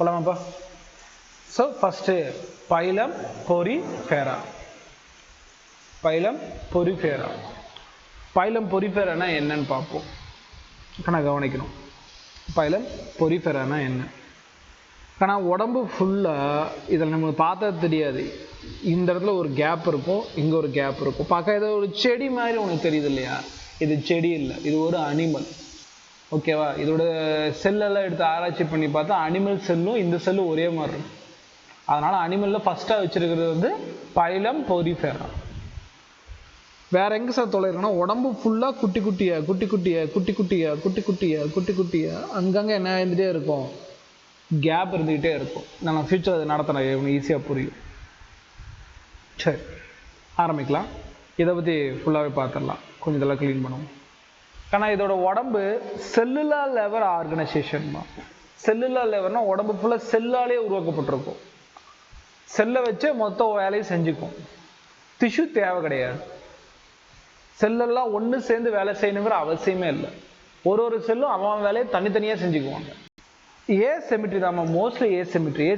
போலாமாப்பா? So first phylum porifera. Phylum porifera. Phylum பொரிஃபெரானா என்னன்னு பார்ப்போம். நான் கவனிக்கணும். பைலம் பொரிஃபெரானா என்ன? ஆனால் உடம்பு ஃபுல்லாக இதில் நமக்கு பார்த்தா தெரியாது. இந்த இடத்துல ஒரு கேப் இருக்கும், இங்கே ஒரு கேப் இருக்கும். பார்க்க ஏதோ ஒரு செடி மாதிரி உனக்கு தெரியுது இல்லையா? இது செடி இல்லை, இது ஒரு அனிமல். ஓகேவா? இதோட செல்லெல்லாம் எடுத்து ஆராய்ச்சி பண்ணி பார்த்தா அனிமல் செல்லும் இந்த செல்லும் ஒரே மாதிரி இருக்கும். அதனால் அனிமலில் ஃபஸ்ட்டாக வச்சுருக்கிறது வந்து பைலம் பொரிஃபெரா. வேற எங்கே சார் தொலைறோன்னா உடம்பு ஃபுல்லாக குட்டி குட்டியாக குட்டி குட்டியாக குட்டி குட்டியாக குட்டி குட்டியாக குட்டி குட்டியாக அங்கங்கே என்ன இருந்துகிட்டே இருக்கும், கேப் இருந்துக்கிட்டே இருக்கும். நான் ஃபியூச்சர் அதை நடத்தினேன், இவனுக்கு ஈஸியாக புரியும். சரி, ஆரம்பிக்கலாம். இதை பற்றி ஃபுல்லாகவே பார்த்துடலாம். கொஞ்சம் இதெல்லாம் க்ளீன் பண்ணுவோம். ஆனால் இதோட உடம்பு செல்லுலார் லெவல் ஆர்கனைசேஷன் தான். செல்லுலார் லெவல்னா உடம்பு ஃபுல்லாக செல்லாலே உருவாக்கப்பட்டிருக்கும். செல்லை வச்சு மொத்த வேலையும் செஞ்சுக்கும். டிஷ்யூ தேவை கிடையாது. செல்லெல்லாம் ஒன்று சேர்ந்து வேலை செய்யணுங்கிற அவசியமே இல்லை. ஒரு செல்லும் அவன் வேலையை தனித்தனியாக செஞ்சுக்குவாங்க. ஏ செமிட்ரி தான் மோஸ்ட்லி. ஏ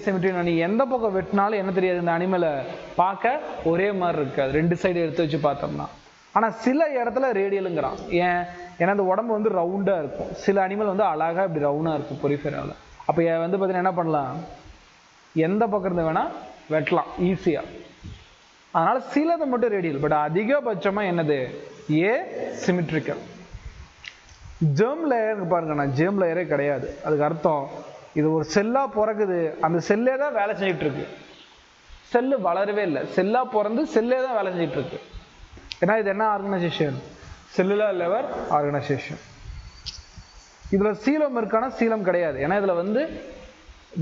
செமிட்ரி நீ எந்த பக்கம் வெட்டினாலும் என்ன தெரியாது, இந்த அனிமலை பார்க்க ஒரே மாதிரி இருக்காது, ரெண்டு சைடு எடுத்து வச்சு பார்த்தோம்னா. ஆனால் சில இடத்துல ரேடியலுங்கிறான். ஏன்னா அந்த உடம்பு வந்து ரவுண்டாக இருக்கும். சில அனிமல் வந்து அழகாக இப்படி ரவுண்டாக இருக்கும் பொரிஃபெராவில். அப்போ வந்து பார்த்தீங்கன்னா என்ன பண்ணலாம், எந்த பக்கம் இருந்து வேணால் வெட்டலாம் ஈஸியாக. அதனால் சிலது மட்டும் ரேடியல், பட் அதிகபட்சமாக என்னது ஏ சிமிட்ரிக்கல். ஜெர்ம் லேயர் பாருங்கண்ணா, ஜெர்ம் லேயரே கிடையாது. அதுக்கு அர்த்தம் இது ஒரு செல்லாக பிறகுது, அந்த செல்லே தான் வேலை செஞ்சுட்டு இருக்கு. செல்லு வளரவே இல்லை, செல்லாக பிறந்து செல்லே தான் வேலை செஞ்சுட்டு இருக்கு. ஏன்னா இது என்ன ஆர்கனைசேஷன்? Cellular level organisation. இதில் சீலம் இருக்கானா? சீலம் கிடையாது. ஏன்னா இதில் வந்து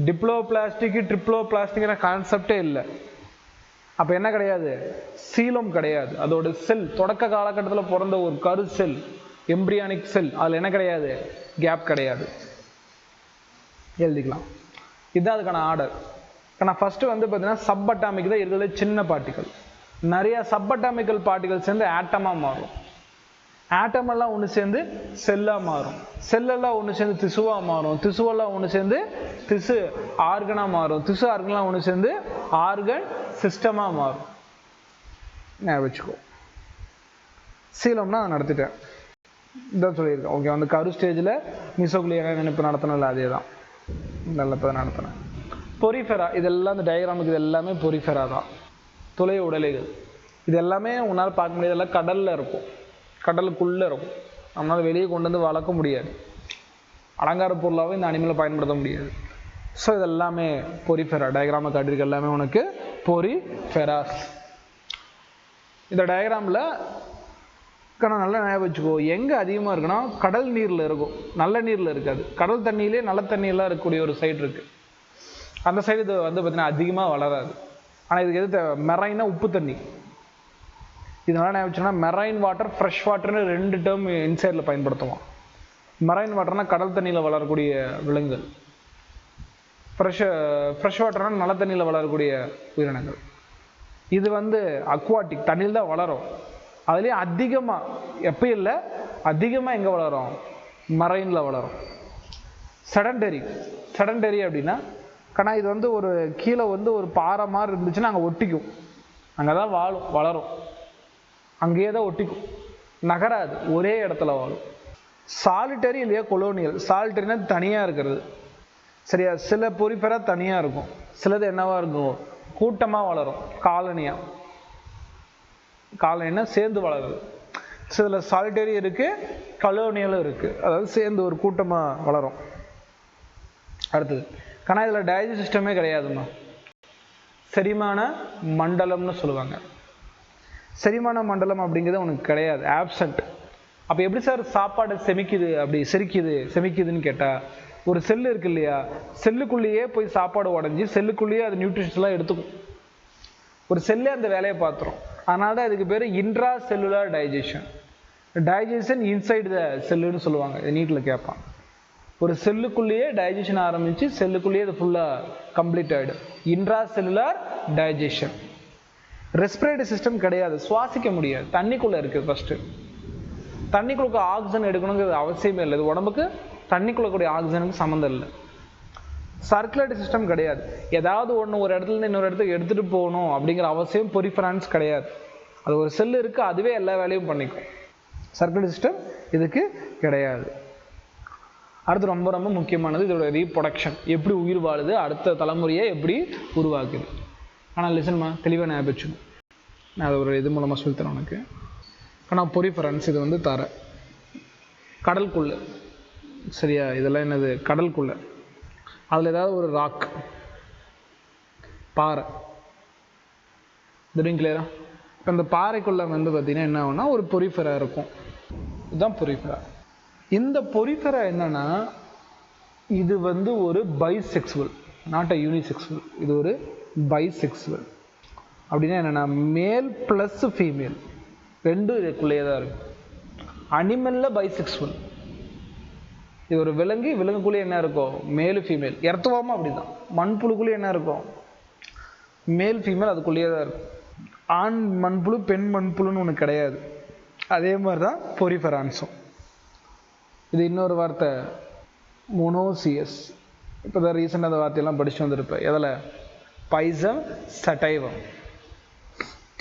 டிப்ளோபிளாஸ்டிக் ட்ரிப்ளோபிளாஸ்டிக்ங்கிற கான்செப்டே இல்லை. அப்போ என்ன கிடையாது? சீலம் கிடையாது. அதோட செல் தொடக்க காலகட்டத்தில் பிறந்த ஒரு கரு செல், எம்பிரியானிக் செல், அதில் என்ன கிடையாது? கேப் கிடையாது. எழுதிக்கலாம். இதுதான் அதுக்கான ஆர்டர். ஆனால் ஃபஸ்ட்டு வந்து பார்த்தீங்கன்னா சப் அட்டாமிக் தான் இருக்கிறது, சின்ன பார்ட்டிகல். நிறைய சப் அட்டாமிக்கல் பார்ட்டிகல் சேர்ந்து ஆட்டமாக மாறும். ஆட்டமெல்லாம் ஒன்று சேர்ந்து செல்லாக மாறும். செல்லெல்லாம் ஒன்று சேர்ந்து திசுவாக மாறும். திசுவெல்லாம் ஒன்று சேர்ந்து திசு ஆர்கனாக மாறும். திசு ஆர்கன்லாம் ஒன்று சேர்ந்து ஆர்கன் சிஸ்டமாக மாறும். நான் வச்சுக்கோ. சீலம்னா நடத்திட்டேன், இதான் சொல்லியிருக்கேன். ஓகே, அந்த கரு ஸ்டேஜில் மிசோக்லியர் நினைப்பு நடத்தணும்ல, அதே தான் நல்ல நடத்தினேன். பொரிஃபெரா இதெல்லாம் இந்த டயக்ராமுக்கு இது எல்லாமே பொரிஃபெரா தான். துளை உடலைகள் இது எல்லாமே உன்னால் பார்க்க முடியாது. இதெல்லாம் கடலில் இருக்கும், கடலுக்குள்ளே இருக்கும். நம்மளால் வெளியே கொண்டு வந்து வளர்க்க முடியாது. அலங்கார பொருளாகவும் இந்த அனிமலை பயன்படுத்த முடியாது. ஸோ இதெல்லாமே பொரிஃபெரா. டயக்ராமை காட்டியிருக்க எல்லாமே உனக்கு பொரிஃபெராஸ். இந்த டயக்ராமில் நல்லா ஞாபகம் வச்சுக்கோ. எங்கே அதிகமாக இருக்குன்னா கடல் நீரில் இருக்கும், நல்ல நீரில் இருக்காது. கடல் தண்ணியிலே நல்ல தண்ணியெல்லாம் இருக்கக்கூடிய ஒரு சைடு இருக்குது. அந்த சைடு இது வந்து பார்த்திங்கன்னா அதிகமாக வளராது. ஆனால் இதுக்கு எது மெரைனா உப்பு தண்ணி. இதனால என்ன வச்சுன்னா மெரைன் வாட்டர், ஃப்ரெஷ் வாட்டர்னு ரெண்டு டேர்ம் இன்சைடில் பயன்படுத்துவோம். மெரைன் வாட்டர்னா கடல் தண்ணியில் வளரக்கூடிய விலங்குகள், ஃப்ரெஷ் வாட்டர்னா நல்ல தண்ணியில் வளரக்கூடிய உயிரினங்கள். இது வந்து அக்வாட்டிக், தண்ணியில் தான் வளரும். அதுலேயும் அதிகமாக எப்போ இல்லை, அதிகமாக எங்கே வளரும்? மரைனில் வளரும். செடண்டரி அப்படின்னா ஆனால் இது வந்து ஒரு கீழே வந்து ஒரு பாறை மாதிரி இருந்துச்சுன்னா அங்கே ஒட்டிக்கும், அங்கே தான் வளரும், அங்கேயே தான் ஒட்டிக்கும், நகராது, ஒரே இடத்துல வாழும். சாலிட்டரி இல்லையா கொலோனியல். சாலிட்டரினா தனியாக இருக்கிறது, சரியா? சில பொரிஃபெரா தனியாக இருக்கும், சிலது என்னவா இருக்கும்? கூட்டமாக வளரும், காலனினா சேர்ந்து வளருது. சில சாலிட்டரி இருக்குது, கொலோனியலும் இருக்குது, அதாவது சேர்ந்து ஒரு கூட்டமாக வளரும். அடுத்தது ஆனால் இதில் டைஜஸ்ட் சிஸ்டமே கிடையாதுமா. செரிமான மண்டலம்னு சொல்லுவாங்க. செரிமான மண்டலம் அப்படிங்கிறது உனக்கு கிடையாது, ஆப்சண்ட். அப்போ எப்படி சார் சாப்பாடு செமிக்குதுன்னு கேட்டால், ஒரு செல்லு இருக்கு இல்லையா, செல்லுக்குள்ளேயே போய் சாப்பாடு உடஞ்சி செல்லுக்குள்ளேயே அது நியூட்ரிஷன்ஸ்லாம் எடுத்துக்கும். ஒரு செல்லே அந்த வேலையை பார்த்துரும். அதனால தான் இதுக்கு பேர் intra cellular digestion. Digestion inside the செல்லுன்னு சொல்லுவாங்க. இது நீட்டில் கேட்பான். ஒரு செல்லுக்குள்ளேயே டைஜஷன் ஆரம்பித்து செல்லுக்குள்ளேயே அது ஃபுல்லாக கம்ப்ளீட் ஆகிடும். Intra cellular digestion. Respiratory system கிடையாது, சுவாசிக்க முடியாது, தண்ணிக்குள்ளே இருக்குது. ஃபஸ்ட்டு தண்ணிக்குள்ள ஆக்சிஜன் எடுக்கணுங்கிறது அவசியமே இல்லை. இது உடம்புக்கு தண்ணிக்குள்ள கூடிய ஆக்சிஜனுக்கு சம்மந்தம் இல்லை. சர்க்குலேட்டரி சிஸ்டம் கிடையாது. ஏதாவது ஒன்று ஒரு இடத்துல இருந்து இன்னொரு இடத்துக்கு எடுத்துகிட்டு போகணும் அப்படிங்கிற அவசியம் பொரிஃபெரன்ஸ் கிடையாது. அது ஒரு செல் இருக்குது, அதுவே எல்லா வேலையும் பண்ணிக்கும். சர்க்குலேட்டரி சிஸ்டம் இதுக்கு கிடையாது. அடுத்து ரொம்ப ரொம்ப முக்கியமானது இதோட ரீப்ரொடக்ஷன். எப்படி உயிர் வாழுது, அடுத்த தலைமுறையை எப்படி உருவாக்குது. ஆனால் லிசன்மா, தெளிவாக ஞாபகம் வச்சுக்கணும். நான் அதை ஒரு இது மூலமாக சொல்லித்தரேன் உனக்கு. இப்போ நான் பொரிஃபெரன்ஸ் இது வந்து தரேன் கடலுக்குள்ளே, சரியா? இதெல்லாம் என்னது? கடலுக்குள்ளே. அதில் ஏதாவது ஒரு ராக், பாறை, தெரியும் கிளியரா? இப்போ இந்த பாறைக்குள்ளே வந்து பார்த்தீங்கன்னா என்ன ஆகும்னா ஒரு பொரிஃபெரா இருக்கும். இதுதான் பொரிஃபெரா. இந்த பொரிஃபெரா என்னன்னா, இது வந்து ஒரு பைசெக்சுவல், நாட் அ யூனிசெக்சுவல். இது ஒரு பைசெக்சுவல். அப்படின்னா என்னென்னா, மேல் ப்ளஸ் ஃபீமேல் ரெண்டும் இதுக்குள்ளேயே தான் இருக்கும். அனிமலில் பைசெக்சுவல். இது ஒரு விலங்கு, விலங்குக்குள்ளேயே என்ன இருக்கும்? Male female. எர்த்துவாமல் அப்படி தான். மண்புழுக்குள்ளேயே என்ன இருக்கும்? மேல் ஃபீமேல் அதுக்குள்ளேயே தான் இருக்கும். ஆண் மண்புழு பெண் மண்புழுன்னு ஒன்று கிடையாது. அதே மாதிரி தான் பொரிஃபெரான்ஸும். இது இன்னொரு வார்த்தை மோனோசியஸ். இப்போ தான் ரீசெண்டாக அந்த வார்த்தையெல்லாம் படிச்சுட்டு வந்திருப்பேன். எதில்? Pisum sativum.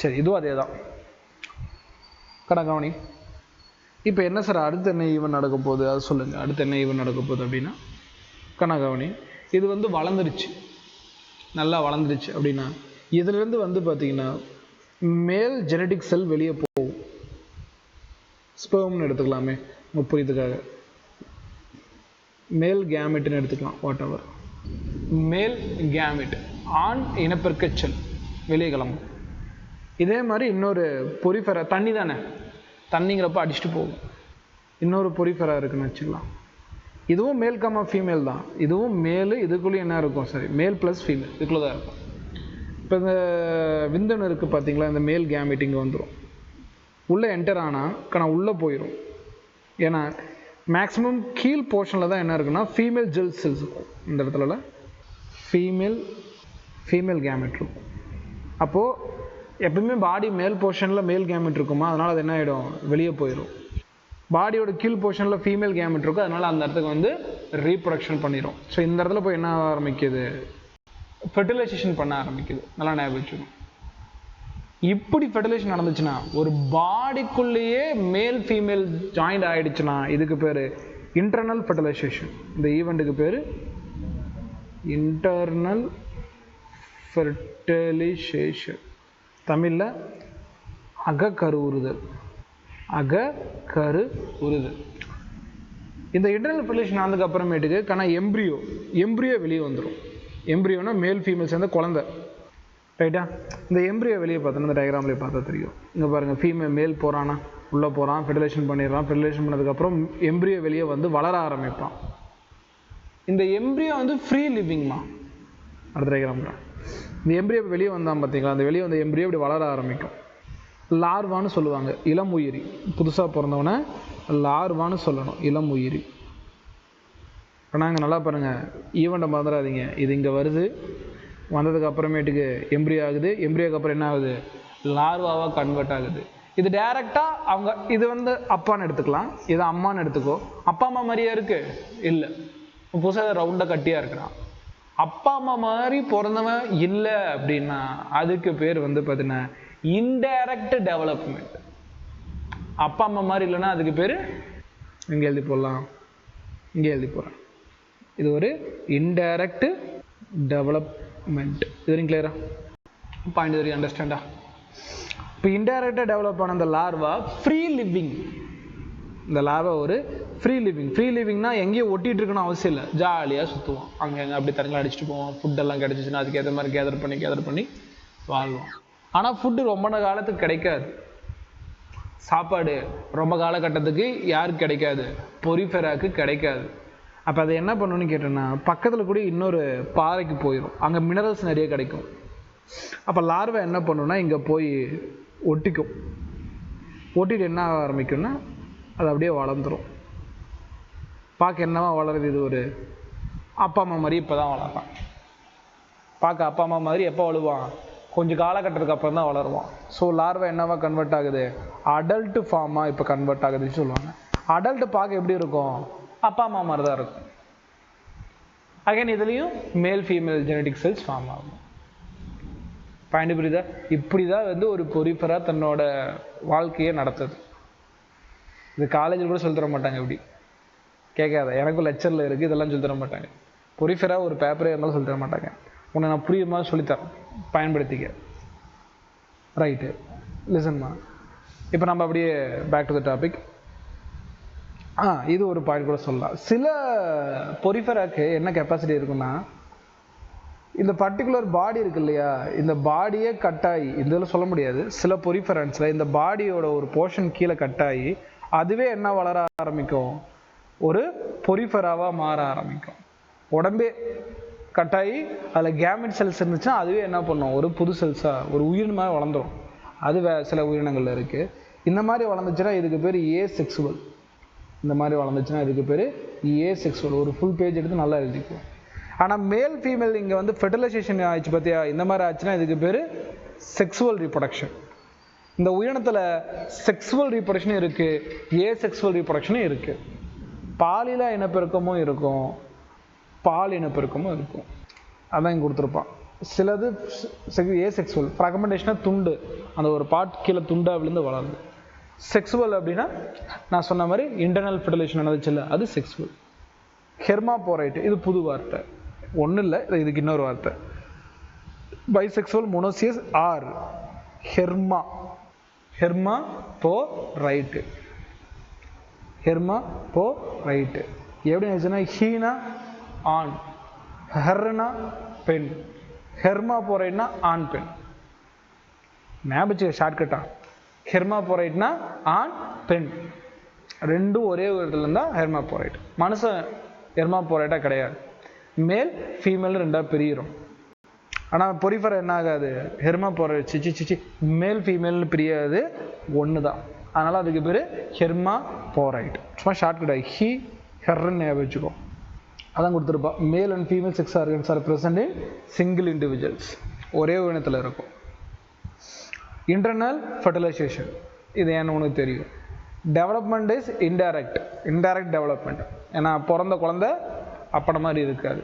சரி, இதுவும் அதே தான். கவனி. இப்போ என்ன சார் அடுத்து என்ன ஈவெண்ட் நடக்க போகுது அது சொல்லுங்கள். அடுத்து என்ன ஈவெண்ட் நடக்க போகுது அப்படின்னா, கவனி. இது வந்து வளர்ந்துருச்சு, நல்லா வளர்ந்துருச்சு அப்படின்னா இதுலேருந்து வந்து பார்த்தீங்கன்னா மேல் ஜெனடிக் செல் வெளியே போகும். ஸ்பெர்ம்னு எடுத்துக்கலாமே உங்கள் புரியுதுக்காக. மேல் கேமெட்னு எடுத்துக்கலாம், வாட் எவர். மேல் கேமெட், ஆண் இனப்பெருக்க செல் வெளியே கிளம்பும். இதே மாதிரி இன்னொரு பொரிஃபெரா, தண்ணி தானே, தண்ணிங்கிறப்ப அடிச்சுட்டு போகும். இன்னொரு பொரிஃபெரா இருக்குன்னு வச்சுக்கலாம். இதுவும் மேல் கமா ஃபீமேல் தான். இதுவும் மேலு, இதுக்குள்ளேயும் என்ன இருக்கும்? சரி, மேல் ப்ளஸ் ஃபீமேல் இதுக்குள்ளே தான் இருக்கும். இப்போ இந்த விந்தணு இருக்குது பார்த்தீங்களா, இந்த மேல் கேமெட் இங்கே வந்துடும். உள்ளே என்டர் ஆனால் உள்ளே போயிடும். ஏன்னா மேக்ஸிமம் கீழ் போர்ஷனில் தான் என்ன இருக்குன்னா ஃபீமேல் ஜெல் செல்ஸ் இருக்கும். இந்த இடத்துல ஃபீமேல் கேமெட் இருக்கும். அப்போது எப்பவுமே பாடி மேல் போர்ஷனில் மேல் கேமெட் இருக்குமா, அதனால் அது என்ன ஆகிடும்? வெளியே போயிடும். பாடியோட கீழ் போர்ஷனில் ஃபீமேல் கேமெட் இருக்கும், அதனால் அந்த இடத்துக்கு வந்து ரீப்ரொடக்ஷன் பண்ணிடும். ஸோ இந்த இடத்துல போய் என்ன ஆரம்பிக்குது? ஃபெர்டிலைசேஷன் பண்ண ஆரம்பிக்குது. நல்லா ஞாபகம் வச்சுக்கணும். இப்படி ஃபெர்டிலைசேஷன் நடந்துச்சுன்னா, ஒரு பாடிக்குள்ளேயே மேல் ஃபீமேல் ஜாயிண்ட் ஆகிடுச்சுன்னா இதுக்கு பேர் இன்டர்னல் ஃபெர்டிலைசேஷன். இந்த ஈவெண்ட்டுக்கு பேர் இன்டர்னல் ஃபெர்டிலைசேஷன். தமிழில் அகக்கரு உறுதல். அகக்கரு உறுதல். இந்த இன்டர்னல் ஃபெர்டிலைசேஷன் ஆனதுக்கு அப்புறமேட்டுக்கு எம்ப்ரியோ வெளியே வந்துடும். எம்ப்ரியோனா மேல் ஃபீமேல் சேர்ந்த குழந்தை, ரைட்டா? இந்த எம்ப்ரியோ வெளியே பார்த்தோன்னா இந்த டயக்ராம்லேயே பார்த்தா தெரியும். இங்கே பாருங்கள், மேல் போகிறானா, உள்ளே போகிறான், ஃபெர்டிலைசேஷன் பண்ணிடுறான். ஃபெர்டிலைசேஷன் பண்ணதுக்கப்புறம் எம்ப்ரியோ வெளியே வந்து வளர ஆரம்பிப்பான். இந்த எம்ப்ரியோ வந்து ஃப்ரீ லிவிங்மா. அடுத்த டயக்ராமில் இந்த எம்ப்ரியோ வெளியே வந்தான் பார்த்தீங்களா, அந்த வெளியே வந்த எம்ப்ரியோ இப்படி வளர ஆரம்பிக்கும். லார்வான்னு சொல்லுவாங்க, இளம் உயிரி. புதுசாக பிறந்தவனை லார்வான்னு சொல்லணும், இளம் உயிரி. ஆனால் இங்கே நல்லா பாருங்கள், ஈவெண்ட்டை மறந்துடாதீங்க. இது இங்கே வருது, வந்ததுக்கு அப்புறமேட்டுக்கு எம்ப்ரியோ ஆகுது. எம்ப்ரியோக்கு அப்புறம் என்ன ஆகுது? லார்வாவாக கன்வெர்ட் ஆகுது. இது டேரெக்டாக அவங்க இது வந்து அப்பான்னு எடுத்துக்கலாம், இது அம்மான்னு எடுத்துக்கோ. அப்பா அம்மா மாதிரியா இருக்குது? இல்லை, புதுசாக ரவுண்டாக கட்டியாக இருக்கிறான். அப்பா அம்மா மாதிரி பிறந்தவன் இல்லை அப்படின்னா அதுக்கு பேர் வந்து பார்த்தீங்கன்னா இன்டைரக்ட் டெவலப்மெண்ட். அப்பா அம்மா மாதிரி இல்லைன்னா அதுக்கு பேர் இங்கே எழுதி போடலாம், இங்கே எழுதி போடுறேன். இது ஒரு இன்டைரக்ட் டெவலப்மெண்ட். இது வரைக்கும் கிளியரா? பாயிண்ட் வரைக்கும் அண்டர்ஸ்டாண்டா? இப்போ இன்டைரக்டாக டெவலப் ஆன அந்த லார்வா ஃப்ரீ லிவிங். இந்த லார்வா ஒரு ஃப்ரீ லிவிங்னா எங்கேயும் ஒட்டிகிட்டு இருக்கணும் அவசியம் இல்லை, ஜாலியாக சுற்றுவோம். அங்கே எங்கே அப்படி தரங்களை அடிச்சுட்டு போவோம். ஃபுட்டெல்லாம் கிடச்சிச்சின்னா அதுக்கு ஏற்ற மாதிரி கேதர் பண்ணி வாழ்வோம். ஆனால் ஃபுட்டு ரொம்ப காலத்துக்கு கிடைக்காது. சாப்பாடு ரொம்ப காலகட்டத்துக்கு யாருக்கு கிடைக்காது? பொரிஃபெராக்கு கிடைக்காது. அப்போ அதை என்ன பண்ணணும்னு கேட்டோன்னா, பக்கத்தில் கூட இன்னொரு பாறைக்கு போயிடும், அங்கே மினரல்ஸ் நிறைய கிடைக்கும். அப்போ லார்வா என்ன பண்ணுன்னா இங்கே போய் ஒட்டிக்கும். ஒட்டிட்டு என்ன ஆரம்பிக்கும்னா அது அப்படியே வளர்ந்துடும். பார்க்க என்னவா வளருது? இது ஒரு அப்பா அம்மா மாதிரி இப்போ தான் வளர்றான். பார்க்க அப்பா அம்மா மாதிரி எப்போ வளருவான்? கொஞ்சம் காலகட்டத்துக்கு அப்புறம் தான் வளருவான். ஸோ லார்வா என்னவா கன்வெர்ட் ஆகுது? அடல்ட் ஃபார்மாக இப்போ கன்வெர்ட் ஆகுதுன்னு சொல்லுவாங்க. அடல்ட் பார்க்க எப்படி இருக்கும்? அப்பா அம்மா மாதிரி தான் இருக்கும். அகைன் இதுலேயும் male female genetic cells form ஆகும். பாயிண்ட் புரியுதா? இப்படி தான் வந்து ஒரு பொரிஃபரா தன்னோட வாழ்க்கையை நடத்துது. இது காலேஜில் கூட சொல்லி தர மாட்டாங்க. இப்படி கேட்காத, எனக்கும் லெக்சரில் இருக்குது, இதெல்லாம் சொல்லி தர மாட்டாங்க. பொரிஃபரா ஒரு பேப்பரே இருந்தாலும் சொல்லி தர மாட்டாங்க. உன்னை நான் புரியுற மாதிரி சொல்லித்தரேன், பயன்படுத்திக்க. ரைட்டு, லிசன்மா. இப்போ நம்ம அப்படியே பேக் டு த டாபிக். இது ஒரு பாயிண்ட் கூட சொல்லலாம். சில பொரிஃபராக்கு என்ன கெப்பாசிட்டி இருக்குன்னா, இந்த பர்டிகுலர் பாடி இருக்கு இல்லையா, இந்த பாடியே கட்டாயி, இதில் சொல்ல முடியாது, சில பொரிஃபரன்ஸில் இந்த பாடியோட ஒரு போர்ஷன் கீழே கட்டாயி அதுவே என்ன வளர ஆரம்பிக்கும், ஒரு பொரிஃபராவாக மாற ஆரம்பிக்கும். உடம்பே கட்டாயி அதில் கேமெட் செல்ஸ் இருந்துச்சுன்னா அதுவே என்ன பண்ணும், ஒரு புது செல்ஸாக ஒரு உயிரினமாக வளர்ந்துடும். அது சில உயிரினங்கள் இருக்குது. இந்த மாதிரி வளர்ந்துச்சுன்னா இதுக்கு பேர் ஏ செக்ஸுவல். இந்த மாதிரி வளர்ந்துச்சுன்னா இதுக்கு பேர் ஏ செக்ஸுவல். ஒரு ஃபுல் பேஜ் எடுத்து நல்லா எழுதிக்கும். ஆனால் மேல் ஃபீமேல் இங்கே வந்து ஃபெர்டிலைசேஷன் ஆயிடுச்சு பார்த்தியா, இந்த மாதிரி ஆச்சுன்னா இதுக்கு பேர் செக்ஸுவல் ரீப்ரொடக்ஷன். இந்த உயிரினத்தில் செக்ஸுவல் ரீப்ரொடக்ஷனும் இருக்குது, ஏ செக்ஸுவல் ரீப்ரொடக்ஷனும் இருக்குது. பாலியல இனப்பெருக்கமும் இருக்கும், பால் இனப்பெருக்கமும் இருக்கும். அதான் இங்கே கொடுத்துருப்பான். சிலது ஏ செக்ஸுவல் ஃப்ராக்மெண்டேஷனாக துண்டு, அந்த ஒரு பார்ட் கீழே துண்டாக விழுந்து வளருது. செக்ஸுவல் அப்படின்னா நான் சொன்ன மாதிரி இன்டர்னல் ஃபெர்டிலைசேஷன் நடந்துச்சுல்ல, அது செக்ஸுவல். ஹெர்மாபோரைட், இது புது வார்த்தை, ஒன்றும் இல்லை, இதுக்கு இன்னொரு வார்த்தை. Bisexual monoecious or hermaphrodite. Hermaphrodite எப்படி ஆச்சுன்னா, ஹீனா ஆண், ஹெர்னா பெண், ஹெர்மாபோரைட்னா ஆண் பெண். ஞாபகம் ஷார்ட்கட்டா, ஹெர்மாபோரைட்னா ஆண் பெண், ரெண்டும் ஒரே இடத்துல இருந்தால் ஹெர்மாபோரைட். மனுஷன் ஹெர்மாபோரைட்டாக கிடையாது, மேல் ஃபீமேல் ரெண்டாக பிரியிடும். ஆனால் பொரிஃபரா என்ன ஆகாது, ஹெர்மாபோரைட் சிச்சி மேல் ஃபீமேல்னு பிரியாது, ஒன்று தான். அதனால் அதுக்கு பேர் ஹெர்மாபோரைட். சும்மா ஷார்ட்கட் ஹி ஹெர்ன்னு ஞாபகம் வச்சுக்கோ. அதான் கொடுத்துருப்பா. Male and female sex organs are present in single individuals, ஒரே இனத்தில் இருக்கும். இன்டர்னல் ஃபெர்டிலைசேஷன், இது என்ன உனக்கு தெரியும். Development is indirect development. ஏன்னா பிறந்த குழந்தை அப்பட மாதிரி இருக்காது,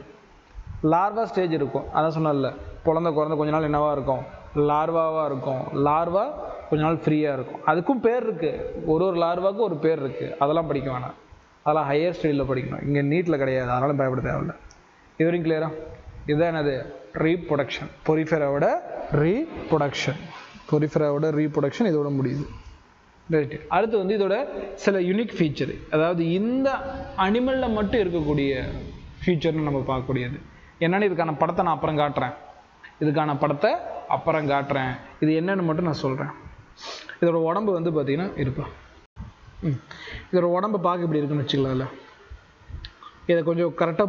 லார்வா ஸ்டேஜ் இருக்கும். அதான் சொன்னல, குழந்தை கொஞ்ச நாள் என்னவா இருக்கும், லார்வாவாக இருக்கும். லார்வா கொஞ்ச நாள் ஃப்ரீயாக இருக்கும். அதுக்கும் பேர் இருக்குது, ஒரு லார்வாவுக்கும் ஒரு பேர் இருக்குது. அதெல்லாம் படிக்க வேணாம், அதெல்லாம் ஹையர் ஸ்டேஜில் படிக்கணும். இங்கே நீட்டில் கிடையாது, அதனால பயப்பட தேவையில்லை. இதுவரையும் கிளியரா? இதுதான் என்னது, ரீப்ரொடக்ஷன். பொரிஃபெராவோட ரீப்ரொடக்ஷன் இதோட முடியுது. ரைட். அடுத்து வந்து இதோட சில யூனிக் ஃபீச்சர், அதாவது இந்த அனிமலில் மட்டும் இருக்கக்கூடிய ஃபீச்சர்னு நம்ம பார்க்கக்கூடியது என்னென்னு, இதுக்கான படத்தை நான் அப்புறம் காட்டுறேன். இது என்னன்னு மட்டும் நான் சொல்கிறேன். இதோட உடம்பு வந்து பார்த்தீங்கன்னா இருப்பா, இதோட உடம்பு பார்க்க இப்படி இருக்குன்னு வச்சுக்கலாம்ல. இதை கொஞ்சம் கரெக்டாக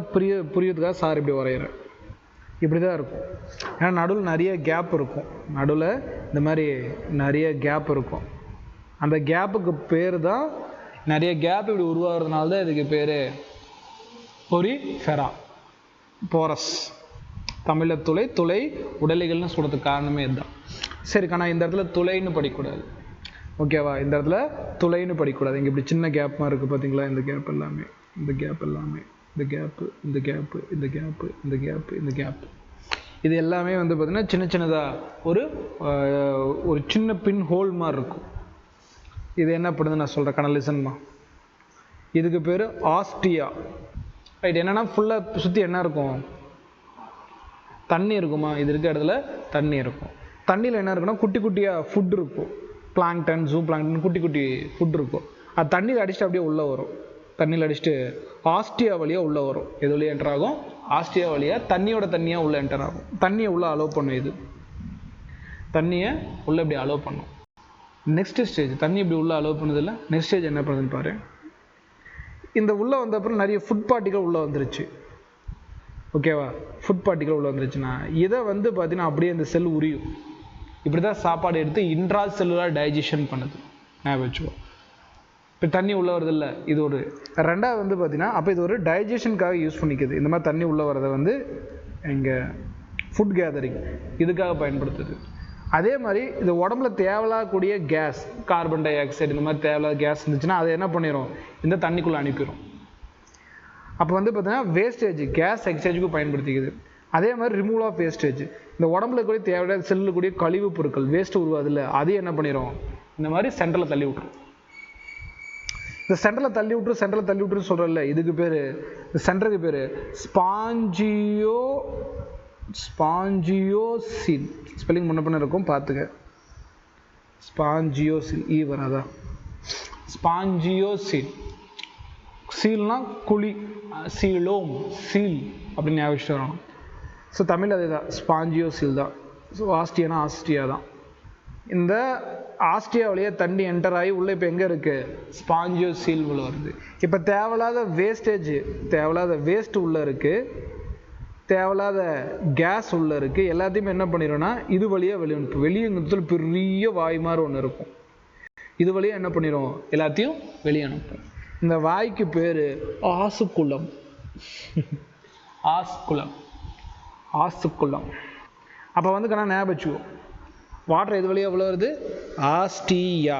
புரியறதுக்காக சார் இப்படி வரைகிறேன். இப்படி தான் இருக்கும். ஏன்னா நடுவில் நிறைய கேப் இருக்கும், நடுவில் இந்த மாதிரி நிறைய கேப் இருக்கும். அந்த கேப்புக்கு பேர் தான், நிறைய கேப் இப்படி உருவாகிறதுனால தான் இதுக்கு பேர் பொரிஃபெரா. போரஸ், தமிழில் துளை உடலிகள்னு சொல்கிறதுக்கு காரணமே இதுதான். சரி, ஆனால் இந்த இடத்துல துளைன்னு படிக்கக்கூடாது, ஓகேவா? இந்த இடத்துல துளைன்னு படிக்கக்கூடாது. இங்கே இப்படி சின்ன கேப்மாக இருக்குது பார்த்தீங்களா, இந்த கேப் எல்லாமே, இந்த கேப்பு, இது எல்லாமே வந்து பார்த்திங்கன்னா சின்னதாக ஒரு சின்ன பின் ஹோல் மாதிரி இருக்கும். இது என்ன பண்ணுதுன்னு நான் சொல்கிறேன், கனலிசன்மா. இதுக்கு பேர் ஆஸ்டியா. ரைட். என்னென்னா ஃபுல்லாக சுற்றி என்ன இருக்கும், தண்ணி இருக்குமா, இது இருக்க இடத்துல தண்ணி இருக்கும். தண்ணியில் என்ன இருக்குன்னா குட்டி குட்டியாக ஃபுட் இருக்கும், பிளாங்டன், ஜூ பிளாங்டன், குட்டி ஃபுட் இருக்கும். அது தண்ணியில் அடிச்சுட்டு அப்படியே உள்ளே வரும், தண்ணியில் அடிச்சுட்டு ஆஸ்டியா வழியாக உள்ளே வரும். எது வழியாக என்டர் ஆகும், ஆஸ்டியா வழியாக தண்ணியாக உள்ளே என்டர் ஆகும். தண்ணியை உள்ளே அலோவ் பண்ணும், இது தண்ணியை உள்ளே இப்படி அலோவ் பண்ணும். நெக்ஸ்ட் ஸ்டேஜ், தண்ணி இப்படி உள்ளே அலோவ் பண்ணதில்லை, நெக்ஸ்ட் ஸ்டேஜ் என்ன பண்ணுதுன்னு பாரு. இந்த உள்ளே வந்த அப்புறம் நிறைய ஃபுட் பார்ட்டிகள் உள்ளே வந்துருச்சு, ஓகேவா? ஃபுட் பார்ட்டிகள் உள்ளே வந்துருச்சுன்னா இதை வந்து பார்த்தீங்கன்னா அப்படியே இந்த செல் உரியும். இப்படி தான் சாப்பாடு எடுத்து இன்ட்ரா செல்லுலார் டைஜஷன் பண்ணுது, ஞாபகம் வச்சுக்கோ. இப்போ தண்ணி உள்ளே வருது இல்லை, இது ஒரு ரெண்டாவது வந்து பார்த்தீங்கன்னா அப்போ இது ஒரு டைஜஷனுக்காக யூஸ் பண்ணிக்குது. இந்த மாதிரி தண்ணி உள்ளே வரதை வந்து இங்கே ஃபுட் கேதரிங் இதுக்காக பயன்படுத்துது. அதே மாதிரி இது உடம்புல தேவையில்லாக்கூடிய கேஸ், கார்பன் டை ஆக்சைடு, இந்த மாதிரி தேவையில்லாத கேஸ் இருந்துச்சுன்னா அதை என்ன பண்ணிடும், இந்த தண்ணிக்குள்ளே அனுப்பிடும். அப்போ வந்து பார்த்தீங்கன்னா வேஸ்டேஜ் கேஸ் எக்ஸ்சேஞ்சுக்கு பயன்படுத்திக்குது. அதே மாதிரி ரிமூவல் ஆஃப் வேஸ்டேஜ், இந்த உடம்புல கூடிய தேவையான செல்லில் கூடிய கழிவு பொருட்கள் வேஸ்ட் உருவாது இல்லை, அதையும் என்ன பண்ணிடும், இந்த மாதிரி சென்டரில் தள்ளி விட்டுரும். இந்த சென்டரில் தள்ளி விட்டுரு சொல்கிறல்ல, இதுக்கு பேர், இந்த சென்டருக்கு பேர் ஸ்பாஞ்சியோசில். ஸ்பெல்லிங் முன்ன பண்ண இருக்கும் பார்த்துக்க. ஸ்பாஞ்சியோசில் ஈ வராதா, ஸ்பாஞ்சியோசில். சீல்னா குழி, சீலோம் சீல் அப்படின்னு ஞாபகம் வரணும். ஸோ தமிழ் அதே தான், ஸ்பாஞ்சியோசில் தான். ஸோ ஆஸ்ட்ரியா தான். இந்த ஆஸ்ட்ரியா வழியாக தண்ணி என்டர் ஆகி உள்ளே இப்போ எங்கே இருக்குது, ஸ்பாஞ்சியோசில் உள்ள வருது. இப்போ தேவையில்லாத வேஸ்ட் உள்ளே இருக்குது, தேவையில்லாத கேஸ் உள்ளே இருக்குது, எல்லாத்தையுமே என்ன பண்ணிடும்னா இது வழியாக வெளியே அனுப்பும். வெளியேங்கிறதுல பெரிய வாய் மாதிரி ஒன்று இருக்கும், இது வழியாக என்ன பண்ணிடும், எல்லாத்தையும் வெளியே அனுப்பும். இந்த வாய்க்கு பேர் ஆசுக்குளம். ஆசுக்குளம். அப்போ வந்து ஞாபகம் வச்சுக்கோ, வாட்டர் எது வழியாக எவ்வளோ வருது, ஆஸ்ட்ரியா,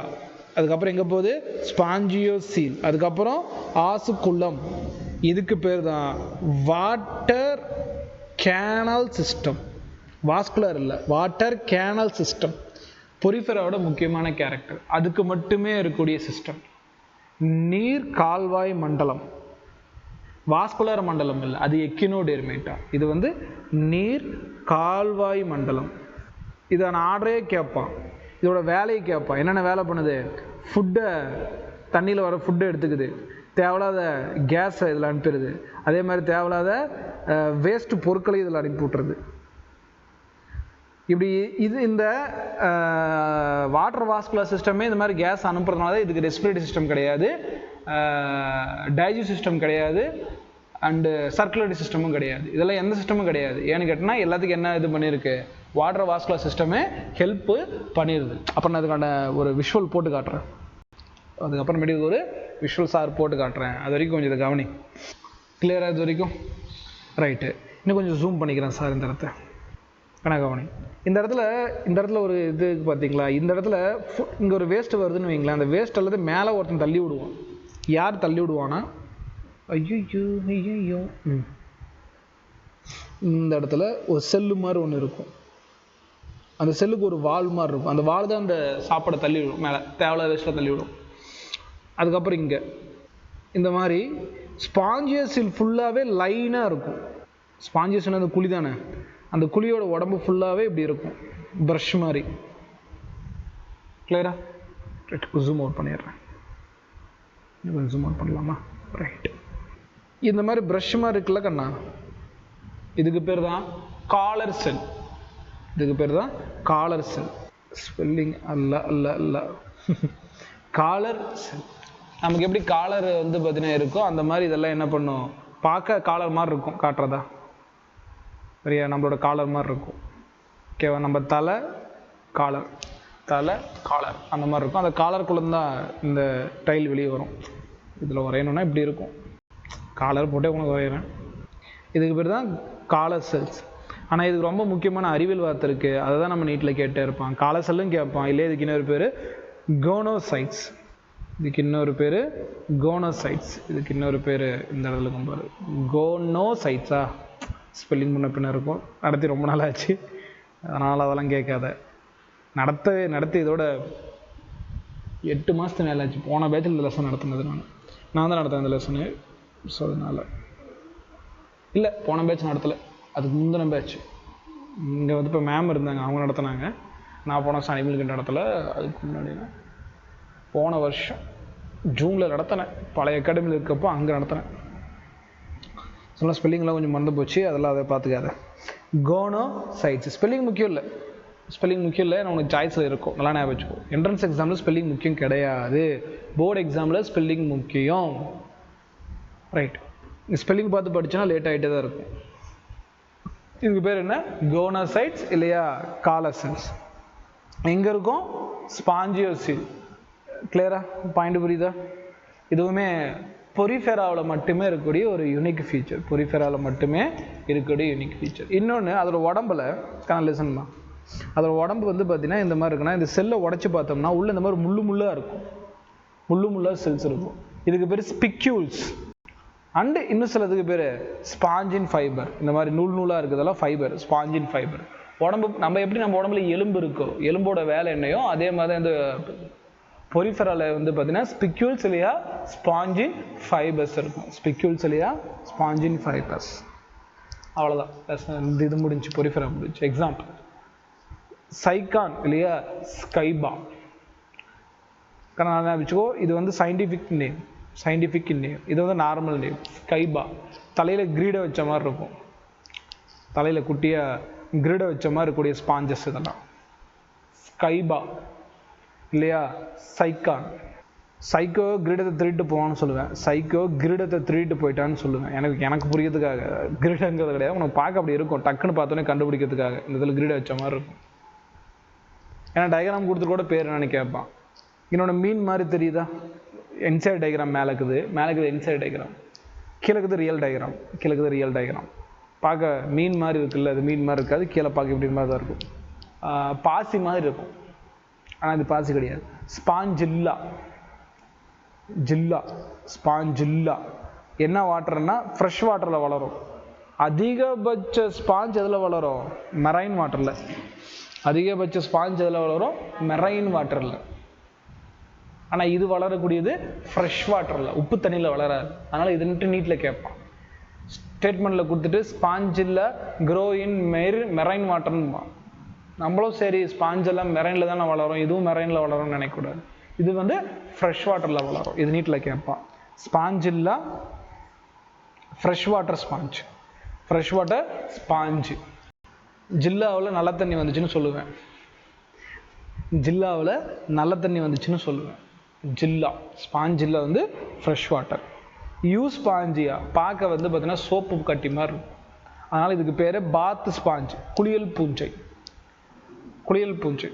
அதுக்கப்புறம் எங்கே போகுது, ஸ்பாஞ்சியோசில், அதுக்கப்புறம் ஆசுக்குளம். இதுக்கு பேர் தான் வாட்டர் கேனல் சிஸ்டம். வாஸ்குலர் இல்லை, வாட்டர் கேனல் சிஸ்டம். பொரிஃபெராவோட முக்கியமான கேரக்டர், அதுக்கு மட்டுமே இருக்கக்கூடிய சிஸ்டம். நீர் கால்வாய் மண்டலம், வாஸ்குலர் மண்டலம் இல்லை, அது எக்கினோடெர்மேட்டா. இது வந்து நீர் கால்வாய் மண்டலம். இதான ஆர்டரே கேட்பான், இதோட வேலையை கேட்பான். என்னென்ன வேலை பண்ணுது, ஃபுட்டை, தண்ணியில் வர ஃபுட்டை எடுத்துக்குது, தேவையில்லாத கேஸை இதில் அனுப்பிடுது, அதே மாதிரி தேவையில்லாத வேஸ்ட் பொருட்களை இதில் அனுப்பி விட்டுறது. இப்படி இது இந்த வாட்டர் வாஸ்குலர் சிஸ்டமே இந்த மாதிரி கேஸ் அனுப்புறதுனால இதுக்கு ரெஸ்பிரேட்டரி சிஸ்டம் கிடையாது, டைஜஸ்டிவ் சிஸ்டம் கிடையாது, அண்டு சர்க்குலேட்டரி சிஸ்டமும் கிடையாது. இதெல்லாம் எந்த சிஸ்டமும் கிடையாது. ஏன்னு கேட்டால் எல்லாத்துக்கும் என்ன இது பண்ணியிருக்கு, வாட்டர் வாஸ்குலர் சிஸ்டமே ஹெல்ப்பு பண்ணிடுது. அப்புறம் நான் அதுக்கான ஒரு விஷுவல் போட்டு காட்டுறேன், அதுக்கப்புறமேட்டு ஒரு விஷுவல் சார் போட்டு காட்டுறேன். அது வரைக்கும் கொஞ்சம் இதை கவனி. கிளியராக இது வரைக்கும்? ரைட்டு. இன்னும் கொஞ்சம் ஜூம் பண்ணிக்கிறேன் சார் இந்த இடத்த. கவனி. இந்த இடத்துல ஒரு இது பார்த்தீங்களா, இந்த இடத்துல இங்கே ஒரு வேஸ்ட் வருதுன்னு வைங்களேன். அந்த வேஸ்ட் அல்லது மேலே ஒருத்தன் தள்ளி விடுவான். யார் தள்ளி விடுவானா, ஐயோ இந்த இடத்துல ஒரு செல்லு மாதிரி ஒன்று இருக்கும், அந்த செல்லுக்கு ஒரு வால் மாதிரி இருக்கும், அந்த வால் தான் அந்த சாப்பாடை தள்ளி விடும், மேலே தேவையில்லாத வேஸ்ட்டில் தள்ளி விடும். அதுக்கப்புறம் இங்கே இந்த மாதிரி ஸ்பாஞ்சியஸில் ஃபுல்லாகவே லைனாக இருக்கும். ஸ்பாஞ்சியஸ்னா அந்த குழி தானே, அந்த குழியோட உடம்பு ஃபுல்லாகவே இப்படி இருக்கும், ப்ரஷ் மாதிரி. கிளியரா? ஜூம் அவுட் பண்ணிடுறேன், கொஞ்சம் ஜூம் அவுட் பண்ணலாமா? ரைட். இந்த மாதிரி ப்ரஷ் மாதிரி இருக்குல்ல கண்ணா, இதுக்கு பேர் தான் காலர் செல். இதுக்கு பேர் தான் காலர் செல். ஸ்பெல்லிங் அல்ல காலர் செல். நமக்கு எப்படி காலர் வந்து பார்த்தீங்கன்னா இருக்கோ அந்த மாதிரி இதெல்லாம் என்ன பண்ணும், பார்க்க காலர் மாதிரி இருக்கும், காட்டுறதா சரியா, நம்மளோட காலர் மாதிரி இருக்கும். ஓகேவா, நம்ம தலை காலர் அந்த மாதிரி இருக்கும். அந்த காலருக்குள்ளே தான் இந்த டைல் வெளியே வரும். இதில் வரையணுன்னா இப்படி இருக்கும், காலர் போட்டே உனக்கு வரைகிறேன். இதுக்கு பேர் தான் காலர் செல்ஸ். ஆனால் இதுக்கு ரொம்ப முக்கியமான அறிவியல் வார்த்தை இருக்குது, அதை தான் நம்ம நீட்டில் கேட்டே இருப்பான். காலர் செல்லும் கேட்பான். இல்லை, இதுக்கு இன்னொரு பேர் கோனோசைட்ஸ். இதுக்கு இன்னொரு பேர் கோனோசைட்ஸ். இதுக்கு இன்னொரு பேர் இந்த இடத்துல கொண்டு கோனோசைட்ஸா, ஸ்பெல்லிங் முன்ன பின்ன இருக்கும். நடத்தி ரொம்ப நாள் ஆச்சு, அதனால் அதெல்லாம் கேட்காத. நடத்தி இதோட 8 மாதத்து மேலே ஆச்சு. போன பேட்சில் இந்த லெசன் நடத்துனது நான் தான் நடத்தேன் இந்த லெசனு. ஸோ அதனால் இல்லை, போன பேட்ச் நடத்தலை, அதுக்கு முந்தின பேட்ச். இங்கே வந்து இப்போ மேம் இருந்தாங்க, அவங்க நடத்தினாங்க. நான் போன சனிமலுக்கு நடத்தலை, அதுக்கு முன்னாடி போன வருஷம் ஜூனில் நடத்தினேன். பழைய அகாடமியில் இருக்கப்போ அங்கே நடத்தினேன். சொன்னால் ஸ்பெல்லிங்லாம் கொஞ்சம் மறந்து போச்சு, அதெல்லாம் அதை பார்த்துக்காத. கோனோசைட்ஸ் ஸ்பெல்லிங் முக்கியம் இல்லை, நான் உனக்கு சாய்ஸில் இருக்கும், நல்லா ஞாபகம் வச்சுக்கோ. என்ட்ரன்ஸ் எக்ஸாமில் ஸ்பெல்லிங் முக்கியம் கிடையாது, போர்டு எக்ஸாமில் ஸ்பெல்லிங் முக்கியம். ரைட். ஸ்பெல்லிங் பார்த்து படிச்சோன்னா லேட் ஆகிட்டே தான் இருக்கும். இதுக்கு பேர் என்ன, கோனோசைட்ஸ் இல்லையா, காலர் செல்ஸ். எங்கே இருக்கும், ஸ்பாஞ்சியோசில். கிளியரா, பாயிண்ட் புரியுதா? இதுவுமே பொரிஃபெராவில் மட்டுமே இருக்கக்கூடிய ஒரு யூனிக் ஃபீச்சர். பொரிஃபெராவில் மட்டுமே இருக்கக்கூடிய யூனிக் ஃபீச்சர். இன்னொன்று, அதோட உடம்புல லிசன் தான், அதோட உடம்பு வந்து பார்த்தீங்கன்னா இந்த மாதிரி இருக்குன்னா, இந்த செல்லை உடச்சி பார்த்தோம்னா உள்ள இந்த மாதிரி முள்ளாக இருக்கும், முள்ளாக செல்ஸ் இருக்கும். இதுக்கு பேர் ஸ்பிக்யூல்ஸ். அண்டு இன்னும் சிலதுக்கு பேர் ஸ்பாஞ்சின் ஃபைபர். இந்த மாதிரி நூலாக இருக்குதெல்லாம் ஃபைபர், ஸ்பாஞ்சின் ஃபைபர். உடம்பு நம்ம எப்படி நம்ம உடம்புல எலும்பு இருக்கோ, எலும்போட வேலை என்னையோ அதே மாதிரி அந்த பொரிஃபெரால வந்து பார்த்தீங்கன்னா ஸ்பிக்யூல்ஸ்லியா ஸ்பாஞ்சின் ஃபைபர்ஸ் இருக்கும். ஸ்பிக்யூல்ஸ்லியா ஸ்பாஞ்சின் ஃபைபர்ஸ். அவ்வளோதான், இது முடிஞ்சு, பொரிஃபெரா முடிஞ்சு. எக்ஸாம்பிள் சைக்கான் இல்லையா, ஸ்கைபா. கரெக்டாக வச்சுக்கோ. இது வந்து சயின்டிஃபிக் நேம், சயின்டிஃபிக் நேம். இது வந்து நார்மல் நேம் ஸ்கைபா. தலையில் கிரீடை வச்ச மாதிரி இருக்கும், தலையில் குட்டியாக கிரீடை வச்ச மாதிரி இருக்கக்கூடிய ஸ்பாஞ்சஸ் இதெல்லாம் ஸ்கைபா இல்லையா. சைக்கான், சைக்கோ கிரீடத்தை திருட்டு போவான்னு சொல்லுவேன், சைக்கோ கிரீடத்தை திருட்டு போயிட்டான்னு சொல்லுவேன். எனக்கு புரியறதுக்காக. கிரீடங்கிறது கிடையாது, உனக்கு பார்க்க அப்படி இருக்கும், டக்குன்னு பார்த்தோன்னே கண்டுபிடிக்கிறதுக்காக இந்த இதில் கிரீடை வச்ச மாதிரி இருக்கும். ஏன்னா டயக்ராம் கொடுத்து கூட பேர் என்னன்னு கேட்பான். என்னோட மீன் மாதிரி தெரியுதா, இன்சைட் டயக்ராம் மேலே இருக்குது இன்சைட் டயக்ராம், கீழே இருக்குது ரியல் டயக்ராம், கீழே இருக்குது ரியல் டயக்ராம். பார்க்க மீன் மாதிரி இருக்குல்ல, அது மீன் மாதிரி இருக்காது, கீழே பார்க்க இப்படி மாதிரி தான் இருக்கும். பாசி மாதிரி இருக்கும், ஆனால் இது பாசி கிடையாது. ஸ்பாஞ்சில்லா, ஜில்லா, ஸ்பாஞ்சில்லா. என்ன வாட்டர்னா ஃப்ரெஷ் வாட்டரில் வளரும். அதிகபட்ச ஸ்பாஞ்ச் எதில் வளரும், மெரைன் வாட்டரில். அதிகபட்ச ஸ்பாஞ்ச் எதில் வளரும், மெரைன் வாட்டரில். ஆனால் இது வளரக்கூடியது ஃப்ரெஷ் வாட்டரில், உப்பு தண்ணியில் வளராது. அதனால் இதுன்ட்டு நீட்டில் கேட்பான். ஸ்டேட்மெண்ட்டில் கொடுத்துட்டு ஸ்பாஞ்சில் க்ரோ இன் மெரைன் வாட்டர்னுமா. நம்மளும் சரி ஸ்பாஞ்செல்லாம் மெரைனில் தானே வளரும், இதுவும் மெரைனில் வளரும்னு நினைக்கக்கூடாது. இது வந்து ஃப்ரெஷ் வாட்டரில் வளரும், இது நீட்டில் கேட்பான். ஸ்பாஞ்சில்லா fresh water sponge, fresh water sponge. ஜில்லாவில் நல்ல தண்ணி வந்துச்சுன்னு சொல்லுவேன், ஜில்லாவில் நல்ல தண்ணி வந்துச்சுன்னு சொல்லுவேன். ஜில்லா ஸ்பாஞ்சில்லா வந்து ஃப்ரெஷ் வாட்டர். யூஸ்பாஞ்சியா பார்க்க வந்து பார்த்தீங்கன்னா சோப்பு கட்டி மாதிரி இருக்கும், அதனால் இதுக்கு பேர் பாத் ஸ்பாஞ்ச், குளியல் பூஞ்சை. குளியல் பூஞ்சை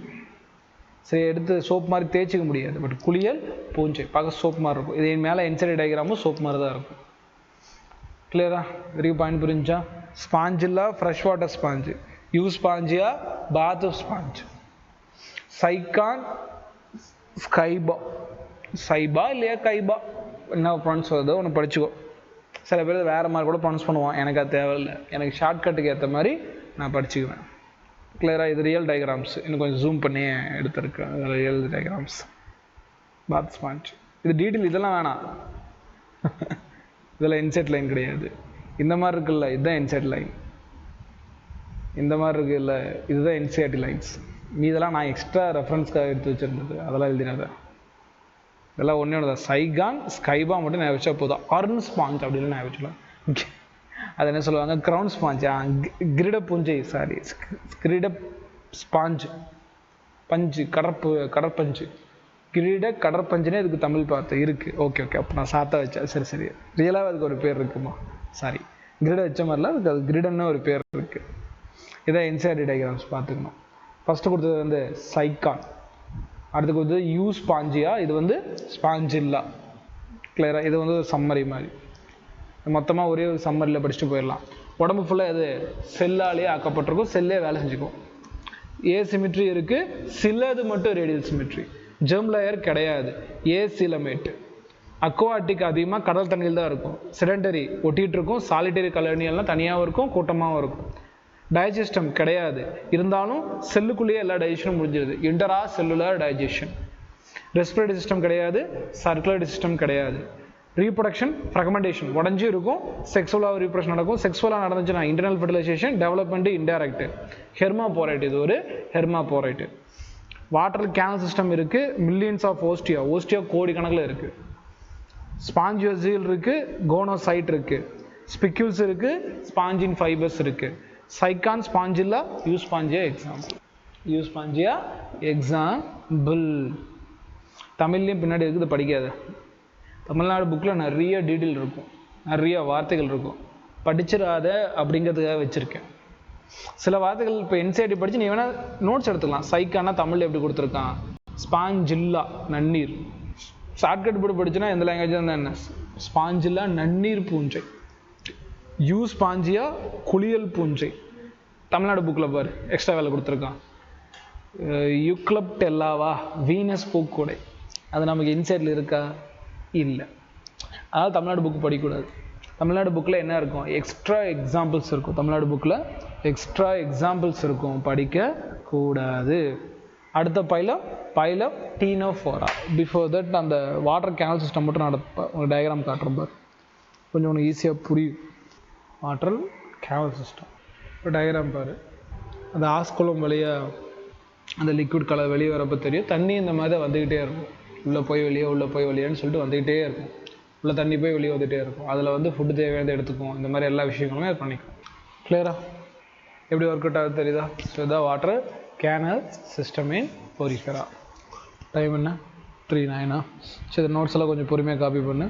சரி, எடுத்து சோப்பு மாதிரி தேய்ச்சிக்க முடியாது, பட் குளியல் பூஞ்சை பார்க்க சோப்பு மாதிரி இருக்கும். இது மேலே இன்சைட் டயக்ராமும் சோப்பு மாதிரி தான் இருக்கும். கிளியரா, வெரி பாயிண்ட் புரிஞ்சா. ஸ்பாஞ்சில்லா ஃப்ரெஷ் வாட்டர் ஸ்பாஞ்சு, யூஸ்பாஞ்சியா பாத் ஸ்பாஞ்ச். சைக்கான் ஸ்கைபா, சைபா இல்லையா கைபா, என்ன ப்ரொனவுன்ஸ் வருதோ ஒன்று படிச்சுக்கோ. சில பேர் வேறு மாதிரி கூட ப்ரொனவுன்ஸ் பண்ணுவான், எனக்கு அது தேவையில்லை, எனக்கு ஷார்ட்கட்டுக்கு ஏற்ற மாதிரி நான் படிச்சுக்குவேன். கிளியராக, இது ரியல் டயக்ராம்ஸ், இன்னும் கொஞ்சம் ஜூம் பண்ணி எடுத்துருக்கேன். ரியல் டயக்ராம்ஸ், பாத் ஸ்பாஞ்ச். இது டீட்டெயில் இதெல்லாம் வேணாம், இதெல்லாம் இன்சைட் லைன் கிடையாது. இந்த மாதிரி இருக்குல்ல, இதுதான் இன்சைட் லைன். இந்த மாதிரி இருக்குல்ல, இதுதான் இன்சைட் லைன்ஸ். இதெல்லாம் நான் எக்ஸ்ட்ரா ரெஃபரன்ஸ்க்காக எடுத்து வச்சுருந்தது, அதெல்லாம் எழுதினது. இதெல்லாம் ஒன்றே ஒன்று தான். சைகான் ஸ்கைபா மட்டும் நான் வச்சா போதும். அர்ன் ஸ்பாஞ்ச் அப்படின்னு நான் வச்சுக்கலாம். அது என்ன சொல்லுவாங்க, க்ரௌன் ஸ்பாஞ்ச், கிரீட பூஞ்சை, சாரி கிரீட ஸ்பாஞ்சு, பஞ்சு, கடற்பஞ்சு, கிரீட கடற்பஞ்சுனே இதுக்கு தமிழ் பார்த்து இருக்குது. ஓகே, அப்போ நான் சாத்தா வச்சேன். சரி, ரியலாக அதுக்கு ஒரு பேர் இருக்குமா, சாரி கிரீட வச்ச மாதிரிலாம் அதுக்கு, அது கிரீடன்னு ஒரு பேர் இருக்குது. இதான் இன்சைட் டயக்ராம்ஸ் பார்த்துக்கணும். ஃபஸ்ட்டு கொடுத்தது வந்து சைக்கான், அடுத்து கொடுத்தது யூஸ்பாஞ்சியா, இது வந்து ஸ்பாஞ்சில்லா. கிளியராக, இது வந்து ஒரு சம்மரி மாதிரி, மொத்தமாக ஒரே ஒரு சம்மரியில் படிச்சுட்டு போயிடலாம். உடம்பு ஃபுல்லாக இது செல்லாலே ஆக்கப்பட்டிருக்கும், செல்லே வேலை செஞ்சுக்கும். ஏ சிமிட்ரி இருக்குது, சிலது மட்டும் ரேடியல் சிமிட்ரி. ஜெர்ம் லேயர் கிடையாது, ஏ சிலமேட். அக்வாட்டிக் அதிகமாக கடல் தண்ணியில் தான் இருக்கும். செடண்டரி ஒட்டிகிட்டு இருக்கும், சாலிட்டரி கலோனியெல்லாம் தனியாகவும் இருக்கும், கூட்டமாகவும் இருக்கும். டைஜஸ்டம் கிடையாது, இருந்தாலும் செல்லுக்குள்ளேயே எல்லா டைஜஷனும் முடிஞ்சிருது, இன்டரா செல்லுலர் டைஜஷன். ரெஸ்பிரேட்டரி சிஸ்டம் கிடையாது, சர்க்குலேட்டரி சிஸ்டம் கிடையாது. ரீப்ரொடக்ஷன் ஃப்ரக்மெண்டேஷன் உடஞ்சி இருக்கும், செக்ஸுவலாக ரீப்ரொடக்ஷன் நடக்கும். செக்ஸுவலாக நடந்துச்சுன்னா இன்டர்னல் ஃபெர்டிலைசேஷன், டெவலப்மெண்ட் இன்டைரக்ட். ஹெர்மாபோரைட், இது ஒரு ஹெர்மாபோரைட். வாட்டர் கேனல் சிஸ்டம் இருக்குது, மில்லியன்ஸ் ஆஃப் ஓஸ்டியா கோடிக்கணக்கில் இருக்குது. ஸ்பாஞ்சியோசியல் இருக்குது, கோனோசைட் இருக்குது, ஸ்பிக்யூல்ஸ் இருக்குது, ஸ்பாஞ்சின் ஃபைபர்ஸ் இருக்குது. சைக்கான் ஸ்பாஞ்சில்லா யூஸ்பாஞ்சியா எக்ஸாம்பிள். தமிழ்லேயும் பின்னாடி இருக்குது, படிக்காது. தமிழ்நாடு புக்கில் நிறைய டீட்டெயில் இருக்கும், நிறைய வார்த்தைகள் இருக்கும், படிச்சிடாத அப்படிங்கிறதுக்காக வச்சுருக்கேன். சில வார்த்தைகள் இப்போ என்சிஆர்டி படித்து நீ வேணால் நோட்ஸ் எடுத்துக்கலாம். சைக்கானா தமிழில் எப்படி கொடுத்துருக்கான், ஸ்பாஞ்சில்லா நன்னீர். ஷார்ட்கட் போட்டு படிச்சுன்னா எந்த லாங்குவேஜ் தான் என்ன, ஸ்பாஞ்சில்லா நன்னீர் பூஞ்சை. யூஸ்பாஞ்சியா குளியல் பூஞ்சை. தமிழ்நாடு புக்கில் பாரு எக்ஸ்ட்ரா வேலை கொடுத்துருக்கான். யூக்லப்டெல்லாவா வீனஸ் பூக்கூடை, அது நமக்கு இன்சைட்டில் இருக்கா, இல்லை. அதனால் தமிழ்நாடு புக்கு படிக்கக்கூடாது. தமிழ்நாடு புக்கில் என்ன இருக்கும், எக்ஸ்ட்ரா எக்ஸாம்பிள்ஸ் இருக்கும். தமிழ்நாடு புக்கில் எக்ஸ்ட்ரா எக்ஸாம்பிள்ஸ் இருக்கும், படிக்கக்கூடாது. அடுத்த பைலம் டீனோஃபோரா. பிஃபோர் தட் அந்த வாட்டர் கேனல் சிஸ்டம் மட்டும் ஒரு டயக்ராம் காட்டுறோம் பாரு, கொஞ்சம் உனக்கு ஈஸியாக புரியும். வாட்டர் கேனல் சிஸ்டம் இப்போ டயக்ராம் பாரு. அந்த ஆஸ்குளம் வழியாக அந்த லிக்விட் கலர் வெளியே வரப்போ தெரியும். தண்ணி இந்த மாதிரி தான் வந்துக்கிட்டே இருக்கும், உள்ளே போய் வெளியேன்னு சொல்லிட்டு வந்துக்கிட்டே இருக்கும். உள்ளே தண்ணி போய் வெளியே வந்துகிட்டே இருக்கும். அதில் வந்து ஃபுட்டு தேவையானது எடுத்துக்கும். இந்த மாதிரி எல்லா விஷயங்களுமே அது பண்ணிக்கும். கிளியரா? எப்படி ஒர்க் அவுட் ஆகுது தெரியுதா? ஸோ இதான் வாட்டர் கேனல் சிஸ்டம் இன் பொரிஃபெரா. டைம் என்ன? 3:09. சரி, நோட்ஸ் எல்லாம் கொஞ்சம் பொறுமையாக காப்பி பண்ணு.